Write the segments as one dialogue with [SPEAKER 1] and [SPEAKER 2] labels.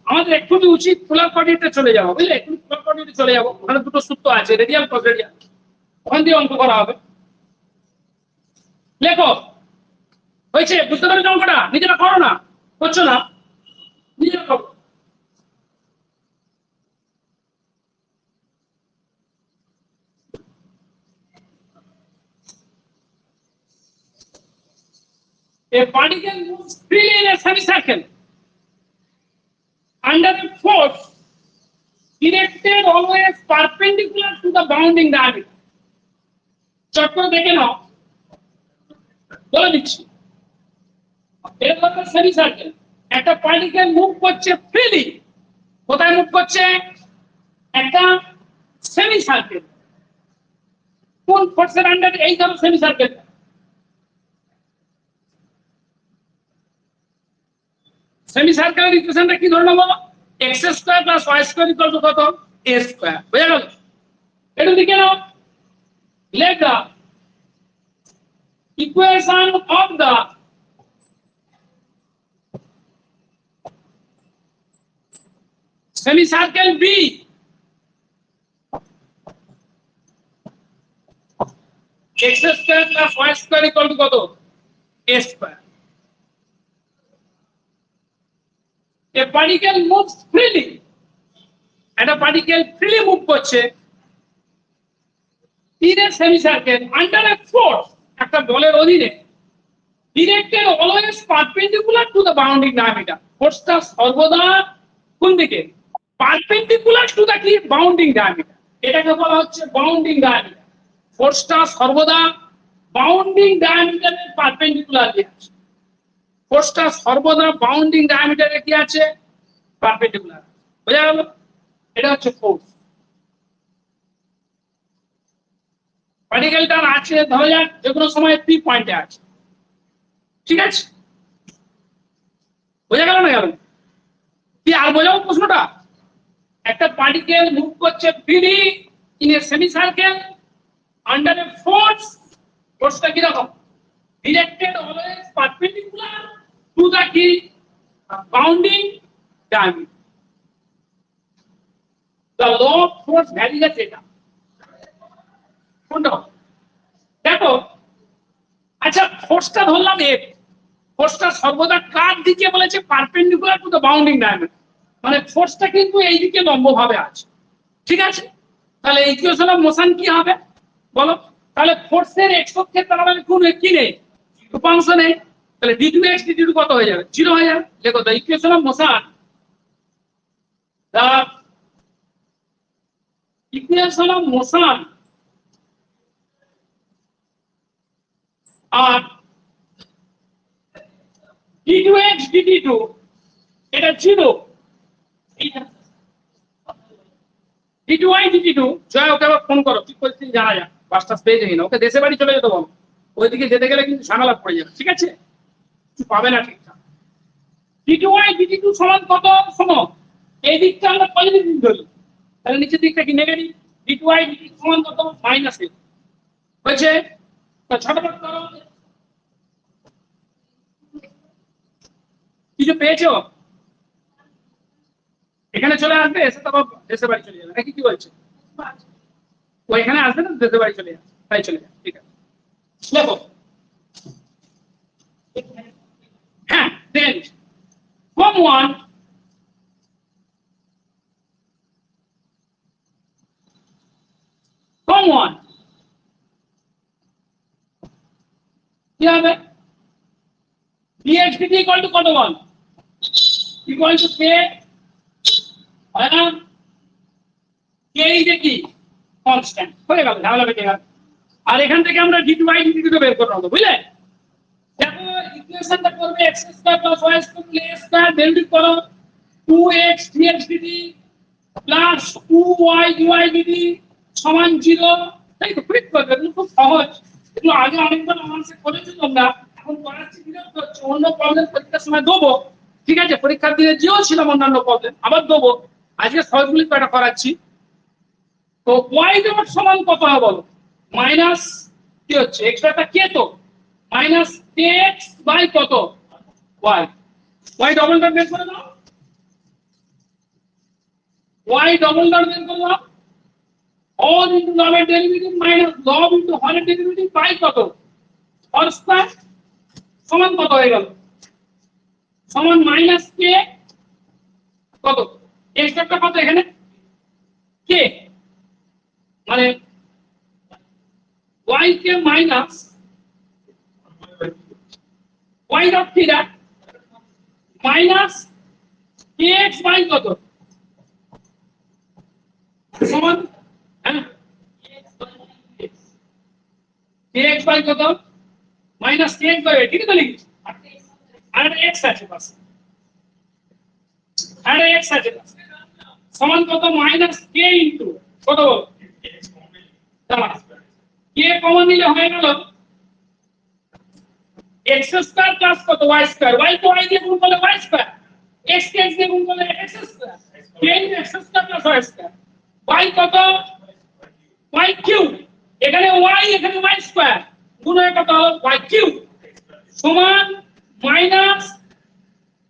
[SPEAKER 1] আমাদের একটুখানি উচিত পোলার কোঅর্ডিনেটে চলে যাবো, বুঝলে? একটু পোলার কোঅর্ডিনেটে চলে যাবো, ওখানে দুটো সূত্র আছে, রেডিয়াল কস রেডিয়াল, ওখান দিয়ে অঙ্ক করা হবে। লেখো, হয়েছে? বুঝতে পারছো অঙ্কটা? নিজেরা করো না, করছো না, নিজেরা করো। A particle moves freely in a semicircle under a force directed always perpendicular to the bounding diameter. চট করে দেখে নাও, বলে দিচ্ছি। এটা হচ্ছে সেমিসার্কেল, একটা পার্টিকেল মুভ করছে ফ্রিলি। কোথায় মুভ করছে? একটা সেমিসার্কেল। কোন ফোর্সের আন্ডারে এই ধরো সেমিসার্কেল? সেমিসার্কেলের ইকুয়েশনটা কি ধরে নেবো? X square plus Y square equal to কত? A square. বুঝা গেল? একটু লিখে নাও, let the equation of the semicircle B x square plus y square equal to কত? a square. A particle moves freely, একটা পার্টিকেল ফ্রিলি মুভ করছে in a semicircle under a force, একটা বলের অধীনে, directed always perpendicular to the bounding diameter. ফোর্সটা সর্বদা কোন দিকে? Perpendicular to the কি? Bounding diameter. এটাকে বলা হচ্ছে বাউন্ডিং ডায়ামিটার। ফোর্সটা সর্বদা বাউন্ডিং ডায়ামিটারের পারপেন্ডিকুলার দিয়ে আছে। ফোর্সটা সর্বদা বাউন্ডিং ডায়ামিটারে কি আছে? পারপেন্ডিকুলার। বোঝা গেল? এটা হচ্ছে ফোর্স। পার্টিকেলটা আছে ধরা যাক যে কোনো সময় পি পয়েন্টে আছে, ঠিক আছে? বোঝা গেল না গেল? কি আর বোঝাবো প্রশ্নটা? একটা পার্টিকেল মুভ করছে freely in a semicircle under a force. ফোর্সটা কি রকম? Directed always perpendicular to the কি? Bounding diameter. The law of force varies আছে এটা। কোনটা? দেখো, আচ্ছা ফোর্সটা ধরলাম এফ, ফোর্সটা সর্বদা কার দিকে বলেছে? Perpendicular to the bounding diameter, মানে ফোর্সটা কিন্তু এই দিকে লম্ব ভাবে আছে, ঠিক আছে? তাহলে ইকুয়েশন অফ মোশন কি হবে বলো? তাহলে ফোর্সের এক্স অক্ষের তার মানে কোন কি নেই? উপাংশ নেই। তাহলে d2x dt2 কত হয়ে যাবে? 0 হয়ে যাবে। দেখো the equation of motion, the equation of motion আর d2x dt2 এটা 0। d2y dt2 জয় ওকে আবার ফোন করো, ঠিক পরিস্থিতি জানা যাক, বাসটা পেয়ে যাই না, ওকে দেশে বাড়ি চলে যেতে বলো, ওইদিকে যেতে গেলে কিন্তু ঝামেলা পড়ে যাবে, ঠিক আছে? কিছু পাবে না ঠিকঠাক। d2y dt2 সমান কত? শোনো, এই দিকটা আমরা পজিটিভ ধরি, তাহলে নিচের দিকটা কি নেগেটিভ? d2y dt2 সমান কত? মাইনাস এ হয়েছে। তা ছোটখাটো করো, কিছু পেয়েছো? এখানে চলে আসবে, এসে তো দেশে বাড়ি চলে যাবে নাকি? কি বলছে? ও এখানে আসবে না, দেশে বাড়ি চলে যাবে, তাই চলে যাবে, ঠিক আছে? দেখো, হ্যাঁ দেন ফর্ম ওয়ান, ফর্ম ওয়ান কি হবে? dx dt ইকুয়াল টু কত বল? ইকুয়াল টু কে, হয় না? কে এই যে কি কনস্ট্যান্ট হয়ে গেল, ঝামেলা বেঁচে গেল। আর এখান থেকে আমরা d2y dt2 বের করে নেবো, বুঝলে? দেখো ইকুয়েশনটা করবে x square plus y square a square derivative করো 2x dx dt plus 2y dy dt সমান 0। তাই তো ফিট করবে, খুব সহজ। এগুলো আগে অনেকবার আমাদের করেছো তোমরা, এখন করাচ্ছি বিরক্ত হচ্ছে। অন্য প্রবলেম পরীক্ষার সময় দেবো, ঠিক আছে? পরীক্ষার দিনে যেও ছিলাম অন্যান্য প্রবলেম আবার দেবো, আজকে সহজগুলি কয়টা করাচ্ছি। তো y ডট সমান কত হবে বলো? মাইনাস কি হচ্ছে? x টা কে তো মাইনাস x বাই কত? y, y ডবল ডট বের করে দাও। y ডবল ডট বের করলাম all into লবের ডেরিভেটিভ মাইনাস লব ইনটু হরের ডেরিভেটিভ বাই কত হর স্কয়ার সমান কত হয়ে গেল সমান মাইনাস কে কত x একটা কত এখানে কে মানে y কে minus y dot theta minus kx by কত সমান হ্যাঁ kx বাই কত মাইনাস kx বাই ঠিক তো লিখি আর x আছে পাশে আর x আছে পাশে সমান কত মাইনাস k ইনটু কত k কমন নিলে হয়ে গেল x স্কয়ার প্লাস কত y স্কয়ার y তো y দিয়ে গুণ করলে y স্কয়ার x কে x দিয়ে গুণ করলে x square k into x square plus y square y কত y কিউব এখানে y এখানে y স্কয়ার গুণ হয়ে কত হলো y কিউব সমান minus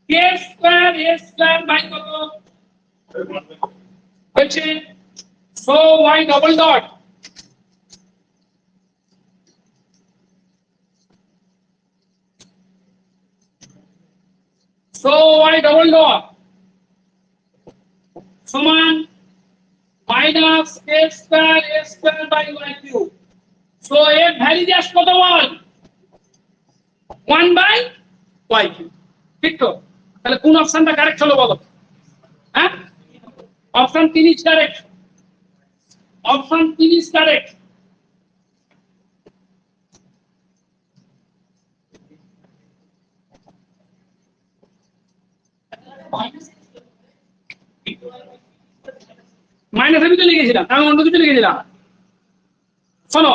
[SPEAKER 1] k square a square by কত হচ্ছে so y double dot so y double dot সমান minus k square a square by y cube so এর ভ্যালু জাস্ট কত বল 1 বাই y কিউব ঠিক তো তাহলে কোন অপশনটা কারেক্ট হলো বলো হ্যাঁ option 3 is correct option 3 is correct মাইনাসের ভিতরে লিখেছিলাম আমি অন্য কিছু লিখেছিলাম শোনো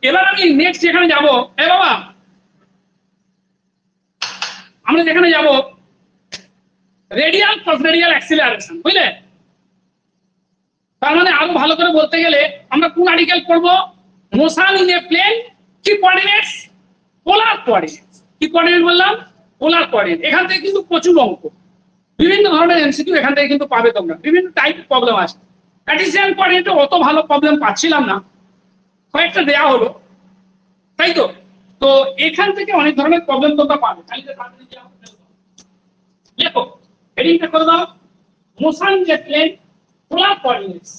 [SPEAKER 1] এবার আমি নেক্সট যেখানে যাব এ বাবা আমরা যেখানে যাব রেডিয়াল ক্রস রেডিয়াল অ্যাক্সিলারেশন বুঝলে তার মানে আরো ভালো করে বলতে গেলে আমরা কোন আর্টিকেল করব মোশন ইন এ প্লেন কি কোঅর্ডিনেটস পোলার কোঅর্ডিনেটস কি কোঅর্ডিনেট বললাম পোলার কোঅর্ডিনেট এখান থেকে কিন্তু প্রচুর অঙ্ক বিভিন্ন ধরনের এমসিকিউ এখান থেকে কিন্তু পাবে তোমরা বিভিন্ন টাইপ প্রবলেম আছে কার্টেসিয়ান কোঅর্ডিনেটে অত ভালো প্রবলেম পাচ্ছিলাম না কয়েকটা দেয়া হলো তাই তো তো এখান থেকে অনেক ধরনের প্রবলেম তোমরা পাবে দেখো হেডিংটা করে দাও motion in a plane polar coordinates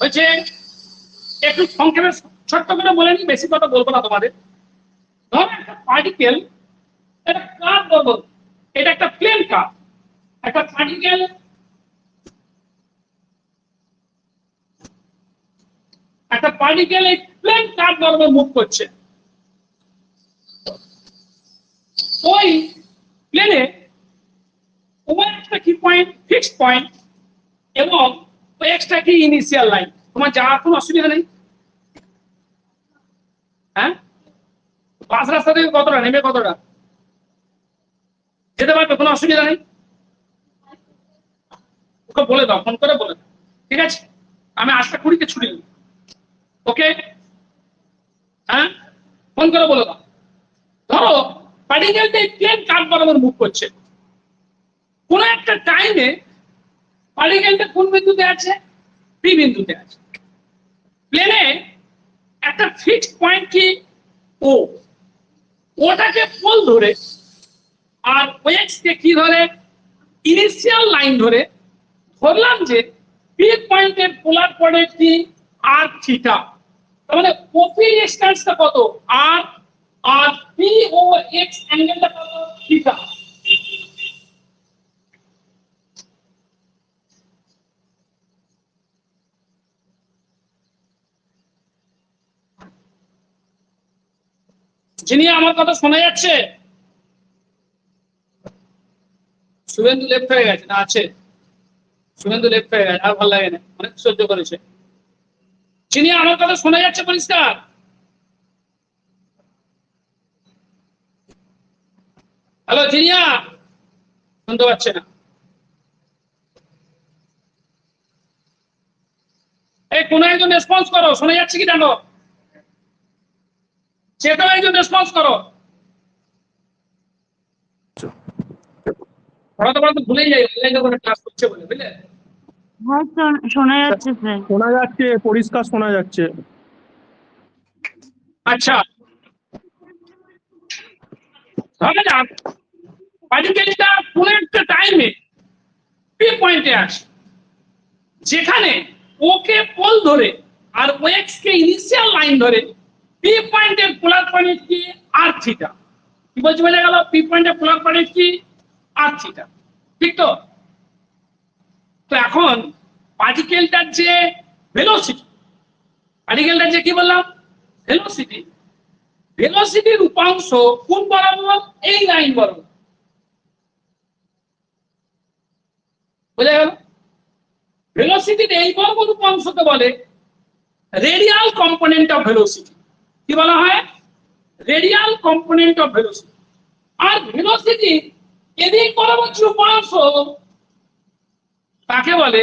[SPEAKER 1] হচ্ছে একটু সংক্ষেপে ছোট্ট করে বলে নি বেশি কথা বলবো না তোমাদের ধরো একটা পার্টিকেল এটা কার্ভ বলবো এটা একটা প্লেন কার্ভ একটা পার্টিকেল এই প্লেন কার্ভ বরাবর মুভ করছে ওই প্লেনে তোমার একটা কি পয়েন্ট ফিক্সড পয়েন্ট এবং ওই একটা কি ইনিশিয়াল লাইন তোমার যাওয়ার কোনো অসুবিধা নেই হ্যাঁ বাস রাস্তা থেকে কতটা নেমে কতটা যেতে পারবে কোনো অসুবিধা নেই ওকে বলে দাও ফোন করে বলে দাও ঠিক আছে আমি 8:20 ছুটি নেব ওকে হ্যাঁ ফোন করে বলে দাও ধরো পার্টিকেলটা এই প্লেন কার্ভ বরাবর মুভ করছে কোন একটা টাইমে পার্টিকেলটা কোন বিন্দুতে আছে পি বিন্দুতে আছে প্লেনে একটা ফিক্সড পয়েন্ট কি ও ওটাকে পোল ধরে আর ওএক্স কে কি ধরে ইনিশিয়াল লাইন ধরে ধরলাম যে পি পয়েন্টের পোলার কোঅর্ডিনেট কি আর থিটা তার মানে ওপি ডিসটেন্সটা কত আর আর পি ও এক্স অ্যাঙ্গেলটা কত থিটা যিনি আমার কথা শোনা যাচ্ছে? শুভেন্দু লেফট হয়ে গেছে না আছে? শুভেন্দু লেফট হয়ে গেছে, আর ভালো লাগে না, অনেক সহ্য করেছে। যিনি আমার কথা শোনা যাচ্ছে পরিষ্কার? হ্যালো জিনিয়া, শুনতে পাচ্ছে না? এই কোন একজন রেসপন্স করো, শোনা যাচ্ছে কি জানো? যে কোনো একজন রেসপন্স করো। পড়াতে পড়াতে ভুলেই যাই অনলাইনে করে ক্লাস করছে বলে, বুঝলে?
[SPEAKER 2] হ্যাঁ শোনা যাচ্ছে স্যার।
[SPEAKER 3] শোনা যাচ্ছে, পরিষ্কার শোনা যাচ্ছে।
[SPEAKER 1] আচ্ছা, ধরে যাক পার্টিকেলটা কোন একটা টাইমে পি পয়েন্টে আসে, যেখানে ওকে পোল ধরে আর ওএক্স কে ইনিশিয়াল লাইন ধরে পি পয়েন্টের পোলার পয়েন্ট কি আর থিটা। কি বলছি বোঝা গেল? পি পয়েন্টের পোলার পয়েন্ট কি আর থিটা, ঠিক তো? তো এখন পার্টিকেলটার যে ভেলোসিটি, পার্টিকেলটার যে কি বললাম ভেলোসিটি, ভেলোসিটির উপাংশ কোন বরাবর? এই লাইন বরাবর। বোঝা গেল? ভেলোসিটির এই বরাবর উপাংশকে বলে রেডিয়াল কম্পোনেন্ট অফ ভেলোসিটি। কি বলা হয়? Radial component of velocity. আর ভেলোসিটি এদিক বরাবর যে উপাংশ তাকে বলে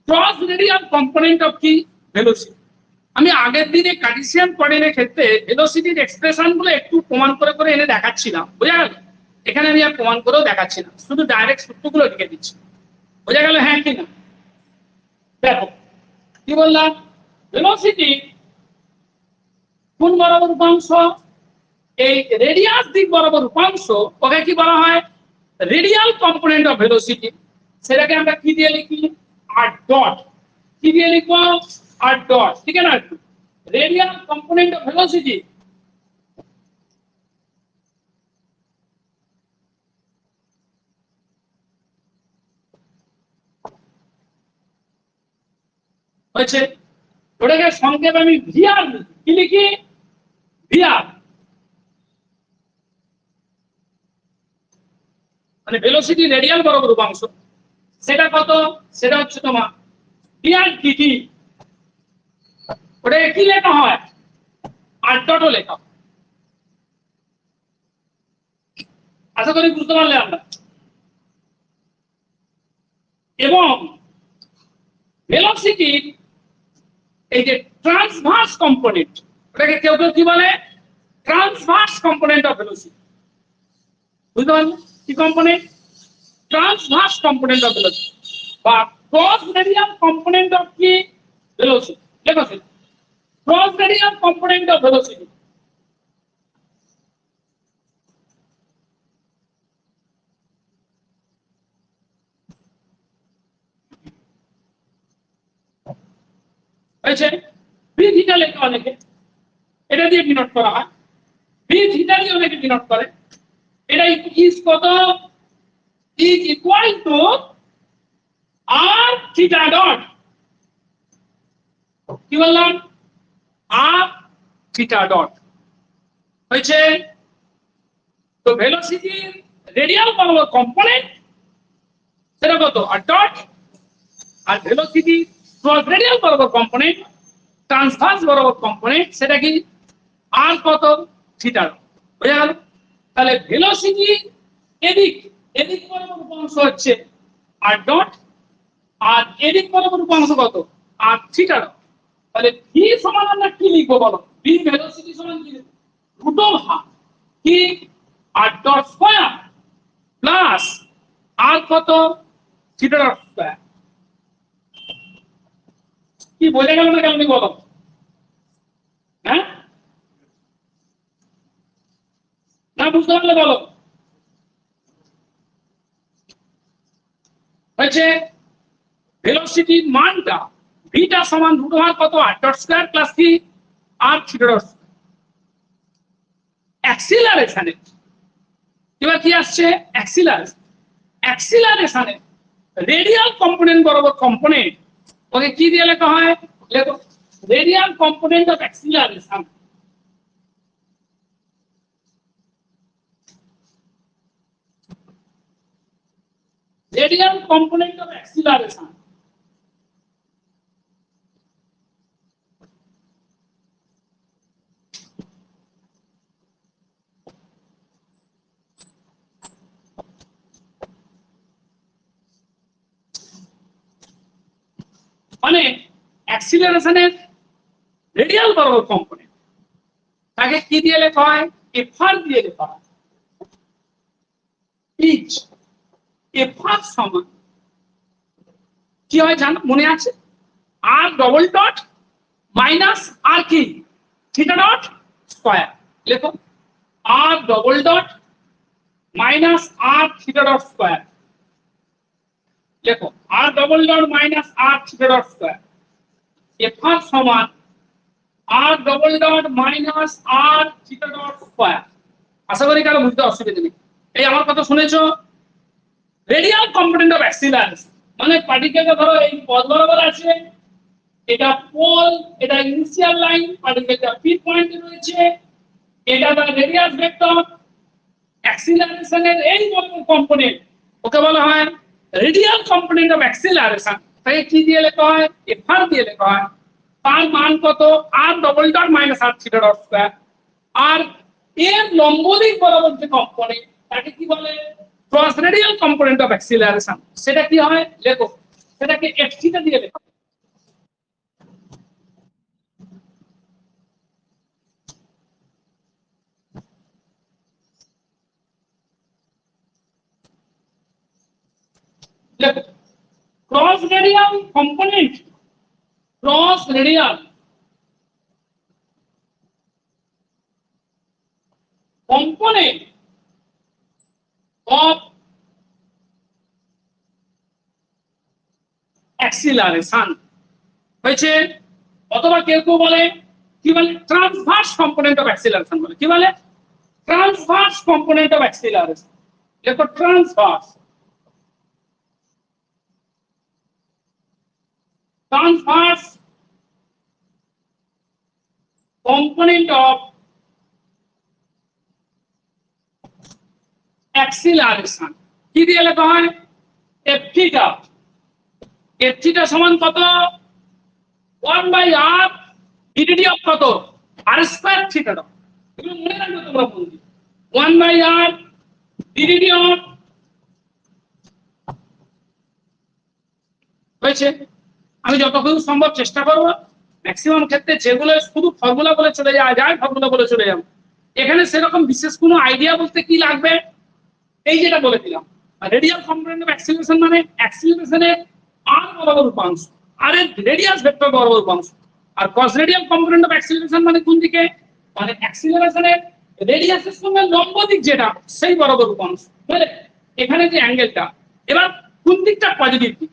[SPEAKER 1] ক্রস রেডিয়াল কম্পোনেন্ট অফ কি ভেলোসিটি। আমি আগের দিনে কার্টেসিয়ান কোঅর্ডিনেটের ক্ষেত্রে ভেলোসিটির এক্সপ্রেশন গুলো একটু প্রমাণ করে করে এনে দেখাচ্ছিলাম, বোঝা গেল? এখানে আমি আর প্রমাণ করেও দেখাচ্ছি না, শুধু ডাইরেক্ট সূত্রগুলো লিখে দিচ্ছি। বোঝা গেল হ্যাঁ কি না? দেখো কি বললাম, ভেলোসিটি কোন বরাবর উপাংশ? এই রেডিয়াস দিক বরাবর উপাংশ, ওকে কি বলা হয়? Radial component of velocity. সেটাকে আমরা কি দিয়ে লিখি? R dot. কি দিয়ে লিখবো? আর ডট, ঠিক আছে না? রেডিয়াল কম্পোনেন্ট অফ ভেলোসিটি হচ্ছে, ওটাকে সংক্ষেপে আমি ভিআর লিখি। কি লিখি? ভিআর, মানে ভেলোসিটি রেডিয়াল বরাবর উপাংশ। সেটা কত? সেটা হচ্ছে তোমার ভিআর ডিটি। ওটাকে কি লেখা হয়? আর ডটও লেখা। আশা করি বুঝতে পারলে আমরা। এবং ভেলোসিটি এই যে ট্রান্সভার্স কম্পোনেন্ট, ওটাকে কেউ কেউ কি বলে? Transverse component of velocity. বুঝতে পারলে কি component? Transverse component of velocity বা ক্রস রেডিয়াল কম্পোনেন্ট অফ কি ভেলোসিটি। দেখো cross radial component of velocity হয়েছে ভি থিটা লেখা অনেকে, এটা দিয়ে ডিনোট করা হয়। ভি থিটা দিয়ে অনেকে ডিনোট করে। এটা ইজ কত? Is equal to R theta dot. কি বললাম? আর থিটা ডট হয়েছে। তো ভেলোসিটির রেডিয়াল বরাবর কম্পোনেন্ট সেটা কত? R dot. আর ভেলোসিটি ক্রস রেডিয়াল বরাবর কম্পোনেন্ট, ট্রান্সভার্স বরাবর কম্পোনেন্ট, সেটা কি? আর কত? থিটা। বোঝা গেল? তাহলে ভেলোসিটি এদিক এদিক বরাবর উপাংশ হচ্ছে আর ডট, আর এদিক বরাবর উপাংশ কত? R theta dot. তাহলে ভি সমান আমরা কি লিখবো বলো? ভি ভেলোসিটি সমান কি লিখবো? রুট ওভার কি আর ডট স্কয়ার প্লাস আর কত? Theta dot square. কি বোঝা গেল না কেমন বলো? হ্যাঁ না বুঝতে পারলে বলো। হয়েছে ভেলোসিটির মানটা ভিটা সমান রুট ওভার কত? আর ডট স্কয়ার প্লাস কি আর থিটা ডট। অ্যাক্সিলারেশনে এবার কি আসছে? অ্যাক্সিলারেশন। অ্যাক্সিলারেশনে রেডিয়াল কম্পোনেন্ট বরাবর কম্পোনেন্ট, ওকে কি দিয়ে লেখা হয়? লেখো radial component of acceleration. Radial component of acceleration. মানে অ্যাক্সিলারেশনের রেডিয়াল বরাবর কম্পোনেন্ট তাকে কি দিয়ে লেখা হয়? এফআর দিয়ে লেখা হয়। পিচ এফআর সমান কি হয় জানো, মনে আছে? আর ডবল ডট মাইনাস আর কি থিটা ডট স্কয়ার। লেখো আর double dot minus r theta dot square. লেখো আর double dot minus r theta dot square. FR সমান r double dot minus r theta dot square. আশা করি কারো বুঝতে অসুবিধা নেই। এই আমার কথা শুনেছো? রেডিয়াল কম্পোনেন্ট অফ অ্যাক্সিলারেশন মানে পার্টিকেলটা ধরো এই পথ বরাবর আছে, এটা পোল, এটা ইনিশিয়াল লাইন, পার্টিকেলটা পি পয়েন্টে রয়েছে, এটা তার রেডিয়াস ভেক্টর। অ্যাক্সিলারেশনের এই বরাবর কম্পোনেন্ট ওকে বলা হয় রেডিয়াল কম্পোনেন্ট অফ অ্যাক্সিলারেশন। তাকে কি দিয়ে লেখা হয়? এফআর দিয়ে লেখা হয়। তার মান কত? আর double dot minus r theta dot square. আর এর লম্ব দিক বরাবর যে কম্পোনেন্ট তাকে কি বলে? Cross radial component of acceleration. সেটা কি হয়? লেখো সেটাকে এফ থিটা দিয়ে লেখো। লেখো cross radial component, cross radial component of acceleration হয়েছে। অথবা কেউ কেউ বলে কি বলে? ট্রান্সভার্স কম্পোনেন্ট অফ অ্যাক্সিলারেশন বলে। কি বলে? Transverse component of acceleration. দেখো transverse, transverse component of acceleration কি দিয়ে লেখা হয়? F theta. এফ থিটা সমান কত? 1/r ডিডি অফ কত? R square theta dot. এগুলো মনে রাখবে তোমরা বন্ধু। 1/r ডিডি অফ হয়েছে। আমি যতক্ষণ সম্ভব চেষ্টা করব ম্যাক্সিমাম ক্ষেত্রে যেগুলো শুধু ফর্মুলা বলে চলে যাওয়া যায় ফর্মুলা বলে চলে যাব। এখানে সেরকম বিশেষ কোনো আইডিয়া বলতে কি লাগবে? এই যেটা বলে দিলাম রেডিয়াল কম্পোনেন্ট অফ অ্যাক্সিলারেশন মানে অ্যাক্সিলারেশনের আর বরাবর উপাংশ, আর এর রেডিয়াস ভেক্টর বরাবর উপাংশ। আর কস রেডিয়াল কম্পোনেন্ট অফ অ্যাক্সিলারেশন মানে কোন দিকে? মানে অ্যাক্সিলারেশনের রেডিয়াসের সঙ্গে লম্ব দিক যেটা সেই বরাবর উপাংশ। বুঝলে? এখানে যে অ্যাঙ্গেলটা, এবার কোন দিকটা পজিটিভ দিক?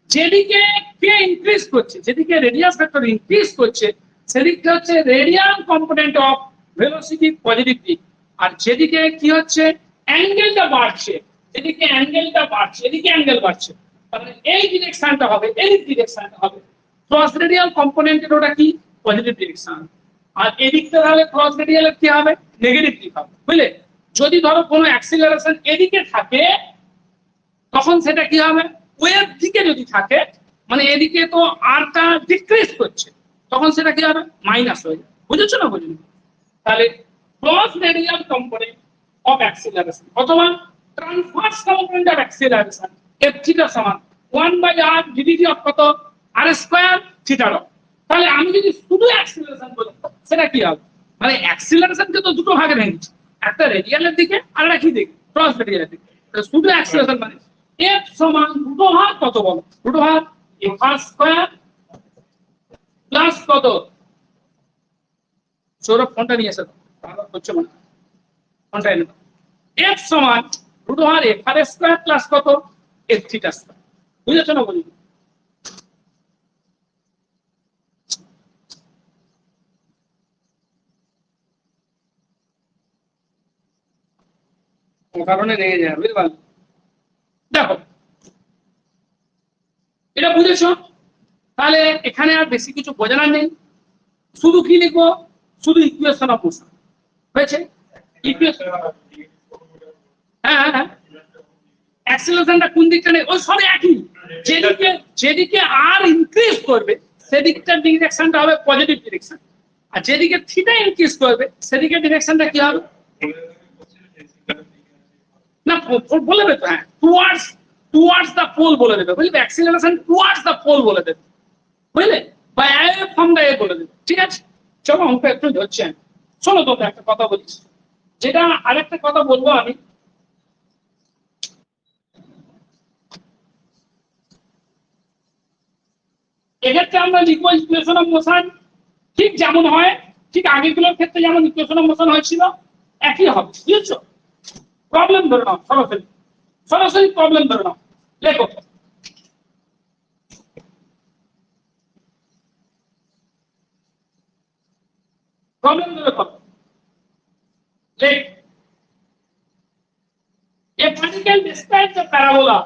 [SPEAKER 1] যেদিকে কে ইনক্রিজ করছে, যেদিকে রেডিয়াস ভেক্টর ইনক্রিজ করছে সেদিকটা হচ্ছে radial component of velocity positive দিক। আর যেদিকে কি হচ্ছে অ্যাঙ্গেলটা বাড়ছে, যেদিকে অ্যাঙ্গেলটা বাড়ছে এদিকে অ্যাঙ্গেল বাড়ছে, তাহলে এই ডিরেকশনটা হবে, এই ডিরেকশনটা হবে। ক্রস রেডিয়াল কম্পোনেন্টের ওটা কি? Positive direction. আর এদিকটা তাহলে ক্রস রেডিয়ালের কি হবে? নেগেটিভ দিক হবে। বুঝলে? যদি ধরো কোনো অ্যাক্সিলারেশন এদিকে থাকে তখন সেটা কি হবে? ওয়ের দিকে যদি থাকে মানে এদিকে তো আরটা ডিক্রিজ করছে তখন সেটা কি হবে? মাইনাস হয়ে যাবে। বুঝেছো না? বুঝলি? তাহলে cross radial component of acceleration অথবা transverse component of acceleration F theta সমান 1/r ডিডি অফ কত? R square theta dot. তাহলে আমি যদি শুধু অ্যাক্সিলারেশন বলি সেটা কি হবে? মানে অ্যাক্সিলারেশনকে তো দুটো ভাগে ভেঙেছি, একটা রেডিয়ালের দিকে আর একটা কি দিকে? ক্রস রেডিয়ালের দিকে। শুধু অ্যাক্সিলারেশন মানে এফ সমান দুটো হাত কত বলো? দুটো হাত এফ আর স্কয়ার প্লাস কত? সৌরভ ফোনটা নিয়ে এসে তাহলে হচ্ছে মনে ফোনটা এনে এফ সমান দুটো হাত এফ আর স্কয়ার প্লাস কত? F theta square. বুঝেছো না? বলি কারণে রেগে যায়। বুঝতে পারলে? দেখো এটা বুঝেছো? তাহলে এখানে আর বেশি কিছু বোঝানোর নেই, শুধু কি লিখবো? শুধু ইকুয়েশন অফ মোশন হয়েছে। ইকুয়েশন হ্যাঁ হ্যাঁ অ্যাক্সিলারেশনটা কোন দিকটা নেই, ওই সব একই। যেদিকে যেদিকে আর ইনক্রিজ করবে সেদিকটার ডিরেকশনটা হবে পজিটিভ ডিরেকশন, আর যেদিকে থিটা ইনক্রিজ করবে সেদিকে ডিরেকশনটা কি হবে না বলে দেবে। হ্যাঁ, টুয়ার্ডস টুয়ার্ডস দ্য পোল বলে দেবে, বুঝলি? অ্যাক্সিলারেশন টুয়ার্ডস দ্য পোল বলে দেবে, বুঝলে? বা অ্যাওয়ে ফ্রম দ্য এ বলে দেবে। ঠিক আছে, চলো অঙ্ক একটু ধরছেন। শোনো তোমরা একটা কথা বলছি, যেটা আরেকটা কথা বলবো আমি। এক্ষেত্রে আমরা লিখবো ইকুয়েশন অফ মোশন ঠিক যেমন হয়, ঠিক আগেগুলোর ক্ষেত্রে যেমন ইকুয়েশন অফ মোশন হয়েছিল একই হবে, বুঝেছো? প্রবলেম ধরে নাও, সরাসরি সরাসরি প্রবলেম ধরে নাও, লেখো। প্রবলেম ধরে করো, লেখ। A particle describes a parabola.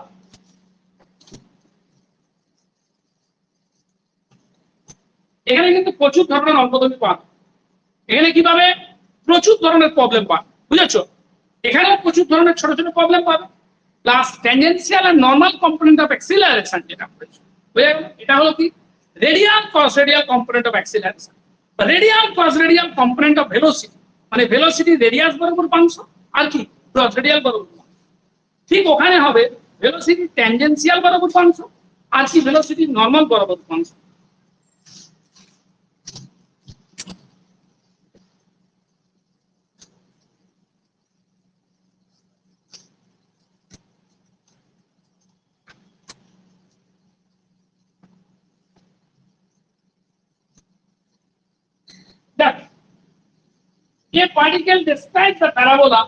[SPEAKER 1] এখানে কিন্তু প্রচুর ধরনের অঙ্ক তুমি পাবে। এখানে কিভাবে প্রচুর ধরনের প্রবলেম পাবে, বুঝেছো? এখানে প্রচুর ধরনের ছোট ছোট প্রবলেম পাবে, প্লাস ট্যানজেনশিয়াল আর নরমাল কম্পোনেন্ট অফ অ্যাক্সিলারেশন যেটা করেছো, বুঝে গেল? এটা হলো কি radial cross radial component of acceleration, radial cross radial component of velocity, মানে ভেলোসিটি রেডিয়াস বরাবর পাংশ আর কি ক্রস রেডিয়াল বরাবর। ঠিক ওখানে হবে ভেলোসিটি ট্যানজেনশিয়াল বরাবর পাংশ আর কি ভেলোসিটি নরমাল বরাবর পাংশ। That a particle describes the parabola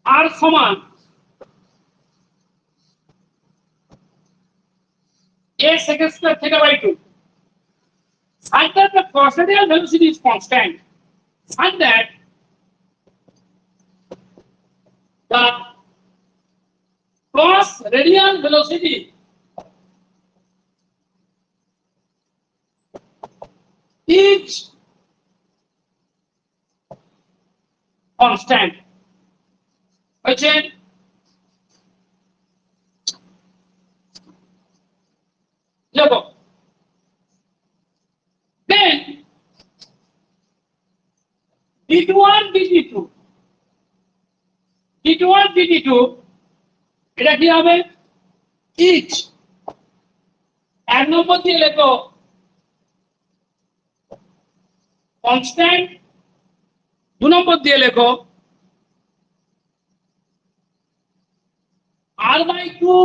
[SPEAKER 1] R সমান a sec square theta by 2 such that the cross radial velocity is constant, such that the cross radial velocity is constant. হয়েছে? দেখো, then d1 dt2 d1 dt2 এটা কি হবে each এক নম্বর দিয়ে লেখো constant, দু নম্বর দিয়ে লেখো r/2,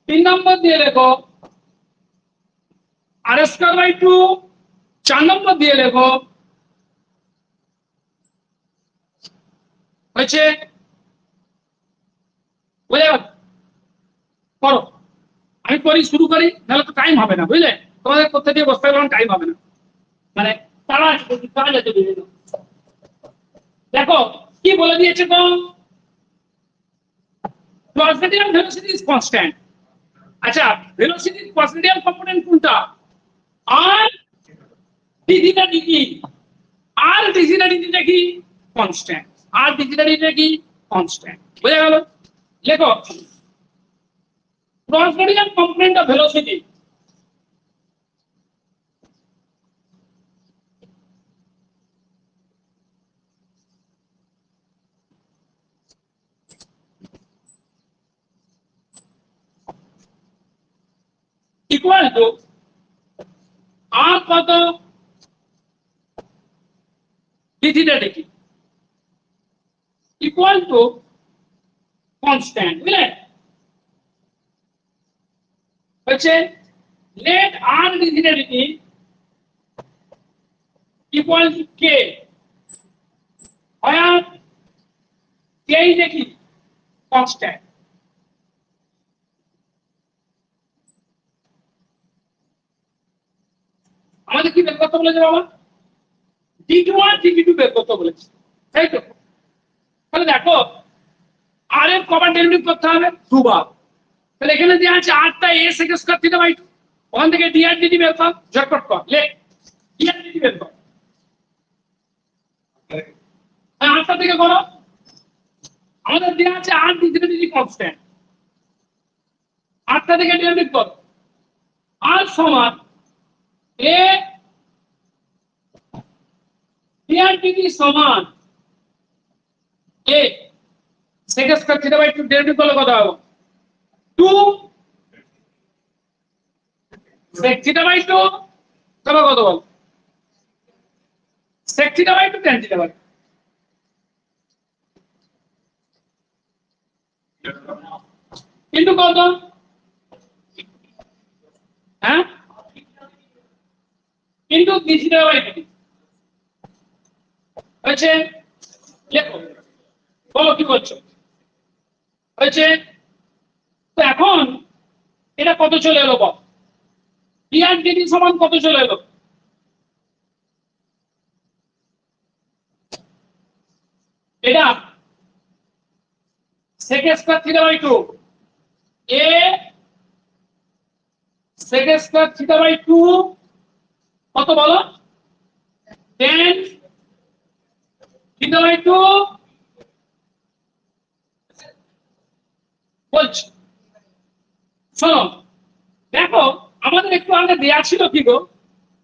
[SPEAKER 1] তিন নম্বর দিয়ে লেখো r²/2, চার নম্বর দিয়ে লেখো। হয়েছে? বুঝলে? করো, আমি করি, শুরু করি, নাহলে তো টাইম হবে না, বুঝলে? তোমাদের করতে দিয়ে বসতে গেলে টাইম হবে না, মানে তারা কাজ আছে বিভিন্ন। দেখো কি বলে দিয়েছে তো, cross radial velocity is constant. আচ্ছা, velocity cross radial component কোনটা? আর d theta dt, আর d theta dt টা কি কনস্ট্যান্ট, আর d theta dt টা কি কনস্ট্যান্ট। বুঝা গেল? লেখো cross radial component of velocity equal to r কত d theta dt equal to constant, বুঝলে? হচ্ছে let r d theta dt equal to k, where k is a constant. আমাদের কি বের করতে বলেছে বাবা? d1 dt2 বের করতে বলেছে, তাই তো? তাহলে দেখো আর এর কবার ডেরিভেটিভ করতে হবে? দুবার। তাহলে এখানে দেওয়া আছে আরটা a sec square theta by 2, ওখান থেকে dr dt বের কর, ঝটপট কর, লে dr dt বের কর। হ্যাঁ, আরটা থেকে করো। আমাদের দেওয়া আছে r d theta dt constant, আরটা থেকে ডেরিভেটিভ কর। r সমান a dr dt সমান a sec square theta by 2 derivative করলে কত হবে? 2 sec theta বাই 2 তারপর কত বল? sec theta by 2 tan theta by 2। কিন্তু কত? হ্যাঁ, কিন্তু d theta বাই 2 হয়েছে। লেখো, বলো কি করছো? হয়েছে। তো এখন এটা কত চলে এলো বল? dr dt সমান কত চলে এলো? এটা sec square theta by 2 a sec square theta by 2 কত বলো? tan থিটা বাই 2 বলছি। শোনো, দেখো আমাদের একটু আগে দেয়া ছিল কি গো,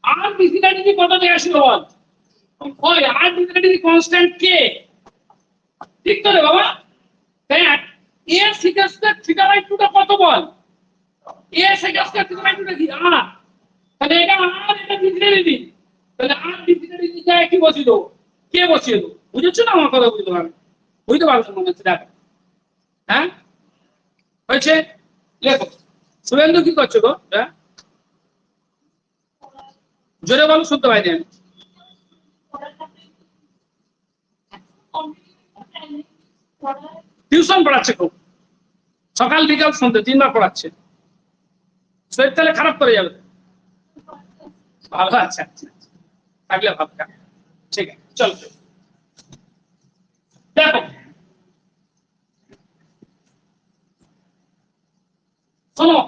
[SPEAKER 1] আর d theta dt কত দেয়া ছিল বল? ওই আর d theta dt কনস্ট্যান্ট কে, ঠিক তো রে বাবা? দেখ a sec square theta by 2 টা কত বল? a sec square theta by 2 টা কি আর, তাহলে এটা আর এটা d theta dt, তাহলে আর d theta dt জায়গায় কি বসিয়ে দেবো? কে বসিয়ে দেবো? বুঝেছো না আমার কথা? বুঝতে পারবে, বুঝতে পারছো মনে হচ্ছে? দেখো, হ্যাঁ হয়েছে। লেখো, শুভেন্দু কি করছো গো? হ্যাঁ জোরে বলো, শুনতে পাই না। টিউশন পড়াচ্ছে খুব, সকাল বিকাল সন্ধ্যে 3 বার পড়াচ্ছে। শরীর তাহলে খারাপ করে যাবে। ভালো, আচ্ছা আচ্ছা থাকলে ভালো, ঠিক আছে চলো। দেখো শোনো,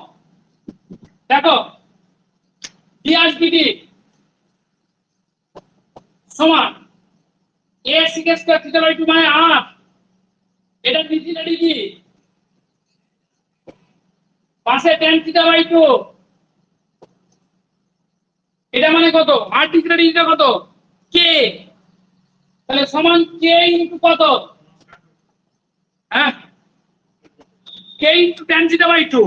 [SPEAKER 1] দেখো dr dt সমান a sec square theta by 2 মানে r, এটা d theta dt পাশে tan থিটা বাই 2, এটা মানে কত? r d theta dt কত? k, তাহলে সমান k ইনটু কত? হ্যাঁ k into tan theta by 2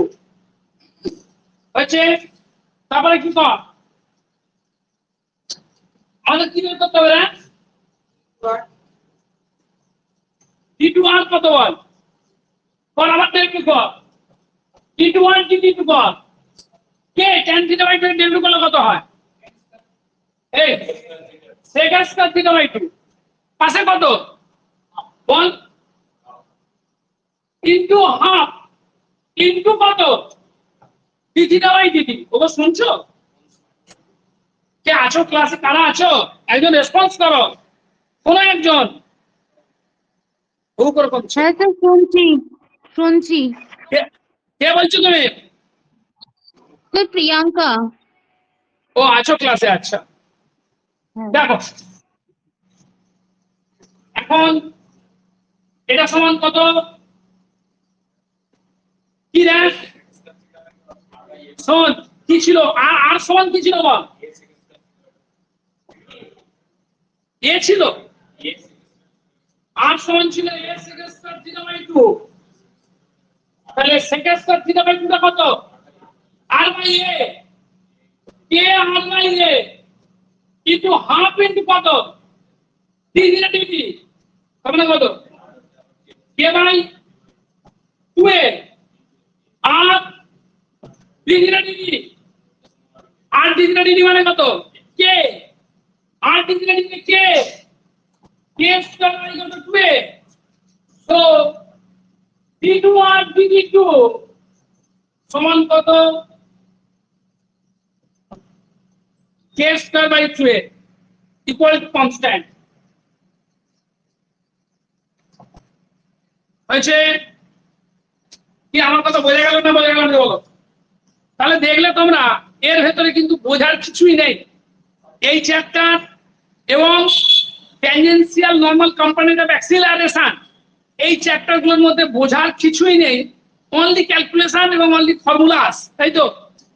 [SPEAKER 1] হচ্ছে। তারপরে কি কর, আমাদের কি বের করতে হবে? d2r কত বল? কর আবার কি কর, d2r d2 কর, k tan theta by 2 derivative করলে কত হয়? এই sec স্কয়ার থিটা বাই 2 পাশে কত বল? ইনটু হাফ ইনটু কত? d theta by dt। ওগো শুনছো? কে আছো ক্লাসে? কারা আছো? একজন রেসপন্স করো, কোন একজন ও করে করছে।
[SPEAKER 2] হ্যাঁ স্যার, শুনছি শুনছি।
[SPEAKER 1] কে কে বলছো তুমি?
[SPEAKER 2] স্যার প্রিয়াঙ্কা।
[SPEAKER 1] ও আছো ক্লাসে, আচ্ছা।
[SPEAKER 2] হ্যাঁ
[SPEAKER 1] দেখো এখন এটা সমান কত? কি রে শোন, কি ছিল আর আর সমান কি ছিল বল? এ ছিল, আর সমান ছিল a sec square theta by 2, তাহলে sec স্কয়ার থিটা বাই 2 টা কত? r by a, k r by a কিন্তু হাফ ইনটু কত? d theta dt, তার মানে কত? k বাই 2a আর d theta dt, আর d theta dt মানে কত? k, আর d theta dt k, k square by কত? 2a, so d2 আর d2 সমান কত? k square by 2a equal to constant. হয়েছে কি? আমার কথা বোঝা গেল না বোঝা গেল না বলো? তাহলে দেখলে তোমরা এর ভেতরে কিন্তু বোঝার কিছুই নেই। এই চ্যাপ্টার এবং tangential normal component of acceleration, এই চ্যাপ্টার গুলোর মধ্যে বোঝার কিছুই নেই, অনলি ক্যালকুলেশন এবং অনলি ফর্মুলাস, তাই তো?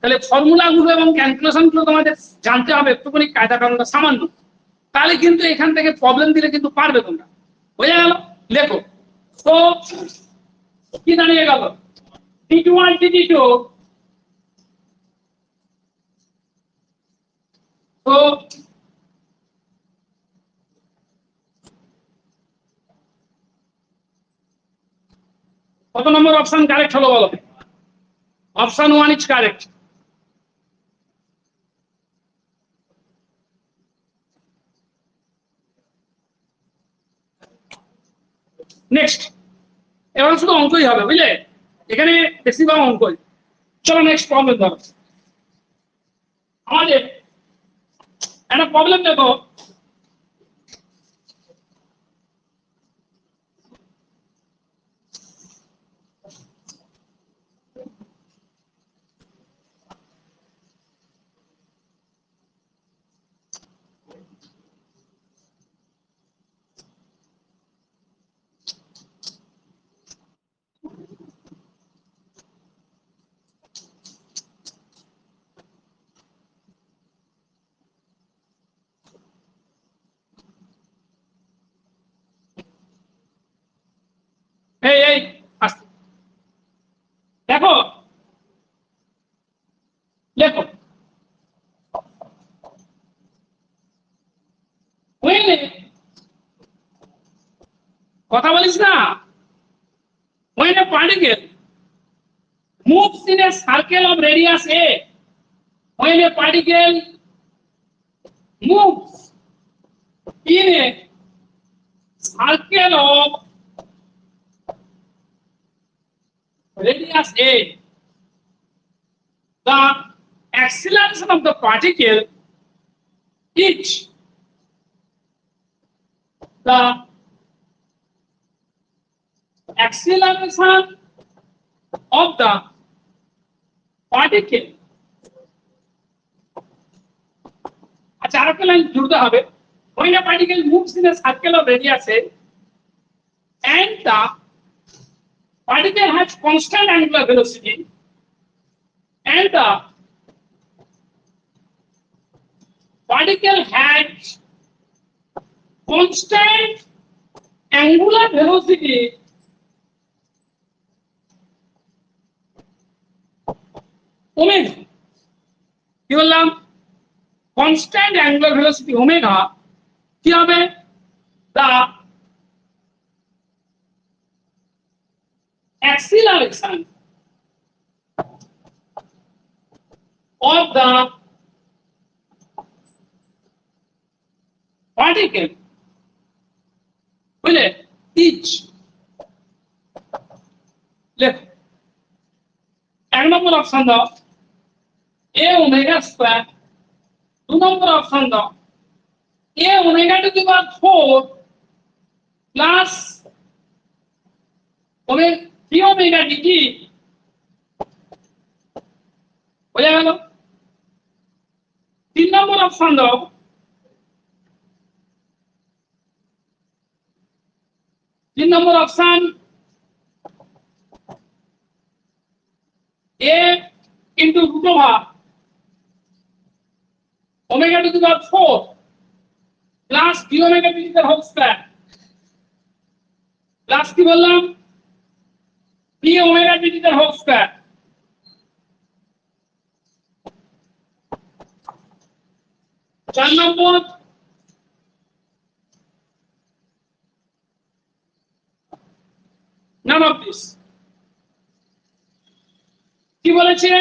[SPEAKER 1] তাহলে ফর্মুলা গুলো এবং ক্যালকুলেশন গুলো তোমাদের জানতে হবে একটুখানি, কায়দা কানুনটা সামান্য, তাহলে কিন্তু এখান থেকে প্রবলেম দিলে কিন্তু পারবে তোমরা। বোঝা গেল? লেখো তো কি দাঁড়িয়ে গেল? T1 T2 তো কত নম্বর অপশন কারেক্ট হলো বলো? Option 1 is correct. নেক্সট, এবার শুধু অঙ্কই হবে, বুঝলে? এখানে বেশিরভাগ অঙ্কই। চলো নেক্সট প্রবলেম ধরো। আমাদের একটা প্রবলেম দেখো, এই এই আস্তে দেখো, লেখো বুঝলে? কথা বলিস না। when a particle moves in a circle of radius a, when a particle moves in a circle of radius a, the acceleration of the particle is the acceleration of the particle, আচ্ছা আরেকটা line জুড়তে হবে, when a particle moves in a circle of radius a and the particle has constant angular velocity and the particle has constant angular velocity omega, কি বললাম? Constant angular velocity omega কি হবে? দা acceleration of the particle, বুঝলে? Each লেখো, এক নম্বর option দাও a omega square, দু নম্বর অপশন দাও a omega to the power 4 plus omega omega dt, বোঝা গেল? তিন নম্বর অপশন দাও তিন নম্বর option a into root over omega to the power 4 plus d omega to the whole square plus কি বললাম? d omega to the whole square। চার নম্বর none of this, কি বলেছে?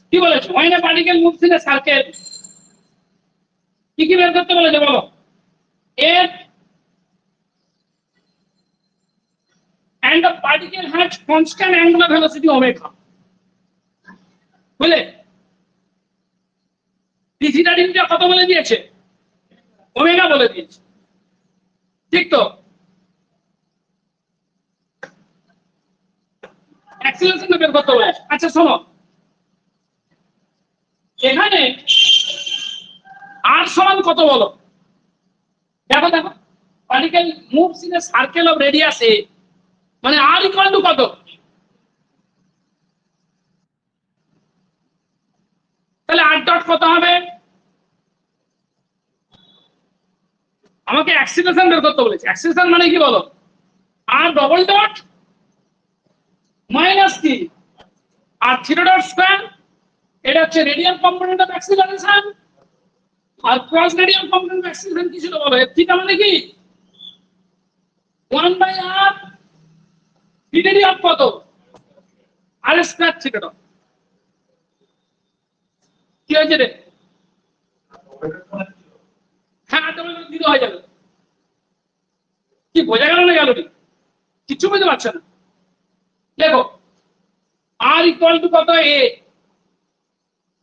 [SPEAKER 1] কি বলেছে? when a particle moves in a circle, কি কি বের করতে বলেছে বলো? if and the particle has constant angular velocity omega, বুঝলে? ডি থিটা ডিটা কত বলে দিয়েছে? ওমেগা বলে দিয়েছে, ঠিক তো? অ্যাক্সিলারেশন বের করতে বলেছে। আচ্ছা শোনো, এখানে আর সমান কত বলো? দেখো দেখো, particle moves in a circle of radius a, মানে আর ইকুয়াল টু কত? তাহলে আর ডট কত হবে? আমাকে অ্যাক্সিলারেশন বের করতে বলেছে। অ্যাক্সিলারেশন মানে কি বলো? আর ডবল ডট মাইনাস কি আর থিটা ডট স্কয়ার, এটা হচ্ছে রেডিয়াল কম্পোনেন্ট অফ অ্যাক্সিলারেশন। আর cross radial component of acceleration কি ছিল বলো? থিটা মানে কি 1/r ডিগ্রি অফ কত? R square theta dot. কি হয়েছে রে? হ্যাঁ, ডবল ডট 0 হয়ে যাবে। কি বোঝা গেল না গেল? কিছু বুঝতে পারছো না? দেখো, আর ইকুয়াল টু কত? এ,